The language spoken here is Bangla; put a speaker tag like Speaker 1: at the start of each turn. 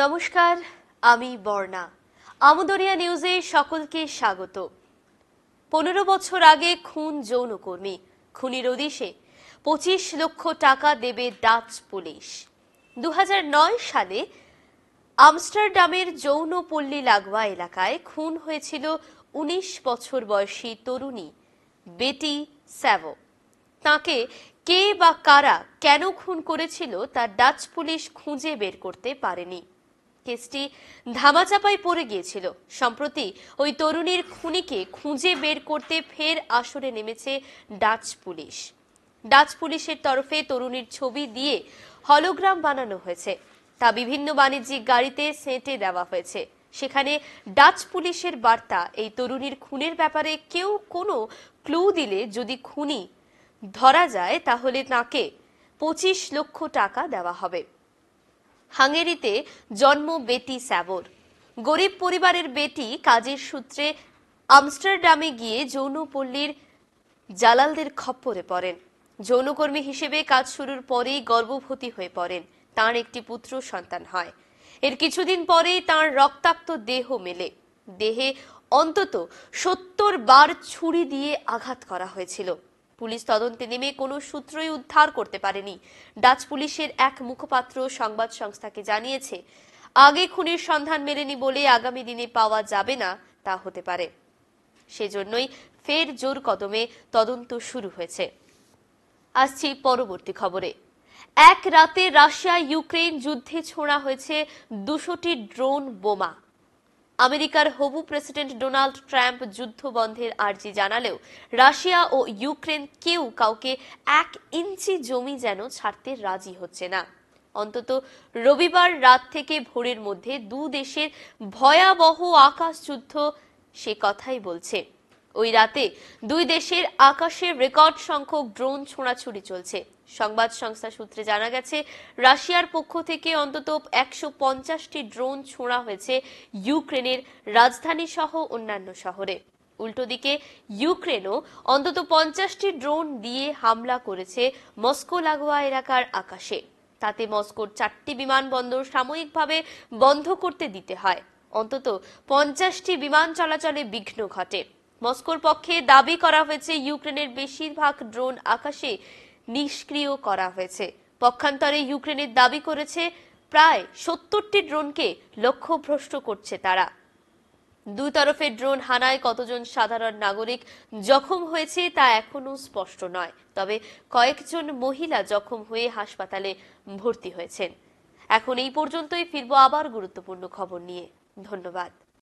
Speaker 1: নমস্কার, আমি বর্ণা। আমদরিয়া নিউজে সকলকে স্বাগত। 15 বছর আগে খুন যৌনকর্মী, খুনির হদিশে 25 লক্ষ টাকা দেবে ডাচ পুলিশ। 2009 সালে আমস্টারডামের যৌনপল্লী লাগোয়া এলাকায় খুন হয়েছিল 19 বছর বয়সী তরুণী বেটি স্যাভো। তাকে কে বা কারা কেন খুন করেছিল তা ডাচ পুলিশ খুঁজে বের করতে পারেনি। কেসটি ধামাচাপায় পড়ে গিয়েছিল। সম্প্রতি ওই তরুণীর খুনিকে খুঁজে বের করতে ফের আসরে নেমেছে ডাচ পুলিশ। ডাচ পুলিশের তরফে তরুণীর ছবি দিয়ে হলোগ্রাম বানানো হয়েছে, তা বিভিন্ন বাণিজ্যিক গাড়িতে সেঁটে দেওয়া হয়েছে। সেখানে ডাচ পুলিশের বার্তা, এই তরুণীর খুনের ব্যাপারে কেউ কোনো ক্লু দিলে যদি খুনি ধরা যায় তাহলে তাকে 25 লক্ষ টাকা দেওয়া হবে। হাঙ্গেরিতে জন্ম বেটি স্যাভোর। গরিব পরিবারের বেটি কাজের সূত্রে আমস্টারডামে গিয়ে যৌনপল্লীর জালালদের খপ্পরে পড়েন। যৌনকর্মী হিসেবে কাজ শুরুর পরেই গর্ভবতী হয়ে পড়েন। তার একটি পুত্র সন্তান হয়। এর কিছুদিন পরেই তার রক্তাক্ত দেহ মেলে। দেহে অন্তত 70 বার ছুরি দিয়ে আঘাত করা হয়েছিল। পুলিশ তদন্তে নেমে কোনো সূত্রই উদ্ধার করতে পারেনি। ডাচ পুলিশের এক মুখপাত্র সংবাদ সংস্থাকে জানিয়েছে, আগে খুনির সন্ধান মেলেনি বলে আগামী দিনে পাওয়া যাবে না তা হতে পারে। সেজন্যই ফের জোর কদমে তদন্ত শুরু হয়েছে। আসছি পরবর্তী খবরে। এক রাতে রাশিয়া ইউক্রেন যুদ্ধে ছোড়া হয়েছে 200টি ড্রোন বোমা। আমেরিকার হবু প্রেসিডেন্ট ডোনাল্ড ট্রাম্প যুদ্ধ বন্ধের আর্জি জানালেও রাশিয়া ও ইউক্রেন কেউ কাউকে 1 ইঞ্চি জমি যেন ছাড়তে রাজি হচ্ছে না। অন্তত রবিবার রাত থেকে ভোরের মধ্যে দু দেশের ভয়াবহ আকাশ যুদ্ধ সে কথাই বলছে। ওই রাতে দুই দেশের আকাশে রেকর্ড সংখ্যক ড্রোন ছোঁড়াছুড়ি চলছে। সংবাদ সংস্থা সূত্রে জানা গেছে, রাশিয়ার পক্ষ থেকে অন্তত 150টি ড্রোন ছোঁড়া হয়েছে ইউক্রেনের রাজধানী সহ অন্যান্য শহরে। উল্টো দিকে ইউক্রেনও অন্তত 50টি ড্রোন দিয়ে হামলা করেছে মস্কো লাগোয়া এলাকার আকাশে। তাতে মস্কোর 4টি বিমানবন্দর সাময়িকভাবে বন্ধ করতে দিতে হয়। অন্তত 50টি বিমান চলাচলে বিঘ্ন ঘটে। মস্কোর পক্ষে দাবি করা হয়েছে, ইউক্রেনের বেশিরভাগ ড্রোন আকাশে নিষ্ক্রিয় করা হয়েছে। পক্ষান্তরে ইউক্রেনের দাবি করেছে প্রায় 70টি ড্রোনকে লক্ষ্যভ্রষ্ট করছে তারা। দুই তরফের ড্রোন হানায় কতজন সাধারণ নাগরিক জখম হয়েছে তা এখনো স্পষ্ট নয়, তবে কয়েকজন মহিলা জখম হয়ে হাসপাতালে ভর্তি হয়েছেন। এখন এই পর্যন্তই, ফিরবো আবার গুরুত্বপূর্ণ খবর নিয়ে। ধন্যবাদ।